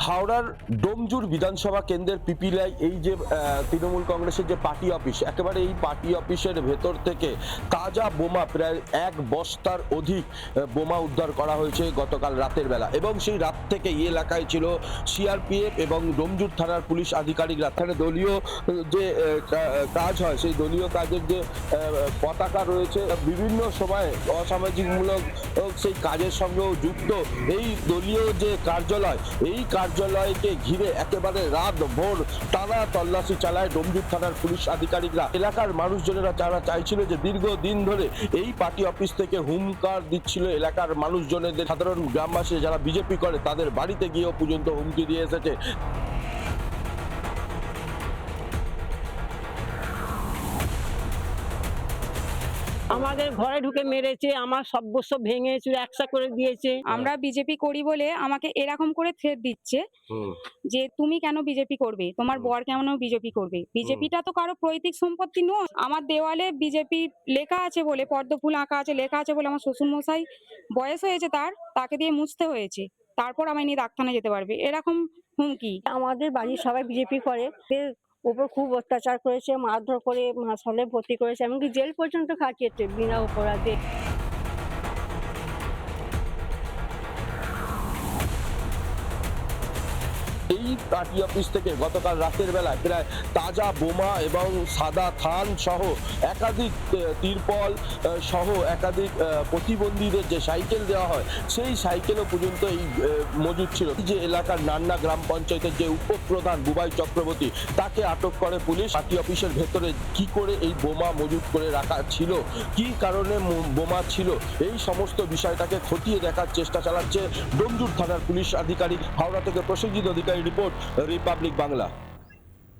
হাওড়ার ডোমজুর বিধানসভা কেন্দ্রের পিপিলাই এই যে তৃণমূল কংগ্রেসের যে পার্টি অফিস, একেবারে এই পার্টি অফিসের ভেতর থেকে তাজা বোমা প্রায় 1 বস্তার অধিক বোমা উদ্ধার করা হয়েছে গতকাল রাতের বেলা। এবং সেই রাত থেকে এই এলাকায় ছিল সিআরপিএফ এবং ডোমজুর থানার পুলিশ আধিকারিকরা। এখানে দলীয় যে কাজ হয়, সেই দলীয় কাজের যে পতাকা রয়েছে, বিভিন্ন সময় অসামাজিকমূলক সেই কাজের সঙ্গেও যুক্ত এই দলীয় যে কার্যালয়, এই কার্যালয়কে ঘিরে একেবারে রাত ভোর টানা তল্লাশি চালায় ডোমজুর থানার পুলিশ আধিকারিকরা। এলাকার মানুষজনেরা যারা চাইছিল যে দীর্ঘদিন ধরে এই পার্টি অফিস থেকে হুমকার দিচ্ছিল এলাকার মানুষজনেদের, সাধারণ গ্রামবাসী যারা বিজেপি করে তাদের বাড়িতে গিয়েও পর্যন্ত হুমকি দিয়ে এসেছে। আমাদের ঘরে ঢুকে মেরেছে, আমার সর্বস্ব ভেঙে চুরে একসা করে দিয়েছে। আমরা বিজেপি করি বলে আমাকে এরকম করে থ্রেট দিচ্ছে যে তুমি কেন বিজেপি করবে, তোমার বর কেন বিজেপি করবে। বিজেপিটা তো কারো পৈতৃক সম্পত্তি নয়। আমার দেওয়ালে বিজেপি লেখা আছে বলে, পদ্মফুল আঁকা আছে, লেখা আছে বলে আমার শ্বশুর মশাই বয়স হয়েছে তাকে দিয়ে মুছতে হয়েছে, তারপর আমায় নিয়ে ডাক্তারখানায় যেতে পারবে, এরকম হুমকি। আমাদের বাড়ির সবাই বিজেপি করে, এর উপর খুব অত্যাচার করেছে, মারধর করে হাসপাতালে ভর্তি করেছে, এমনকি জেল পর্যন্ত খাটিয়েছে বিনা অপরাধে। এই পার্টি অফিস থেকে গতকাল রাতের বেলায় প্রায় তাজা বোমা এবং সাদা থান সহ একাধিক তিরপল সহ একাধিক প্রতিবন্ধীদের যে সাইকেল দেওয়া হয়, সেই সাইকেলও পর্যন্ত এই মজুদ ছিল। যে এলাকার নান্না গ্রাম পঞ্চায়েতের যে উপপ্রধান বুবাই চক্রবর্তী, তাকে আটক করে পুলিশ। পার্টি অফিসের ভেতরে কি করে এই বোমা মজুদ করে রাখা ছিল, কি কারণে বোমা ছিল, এই সমস্ত বিষয়টাকে খতিয়ে দেখার চেষ্টা চালাচ্ছে ডোমজুর থানার পুলিশ আধিকারিক। হাওড়া থেকে প্রসেনজিৎ অধিকারী রিপোর্ট, রিপাবলিক বাংলা।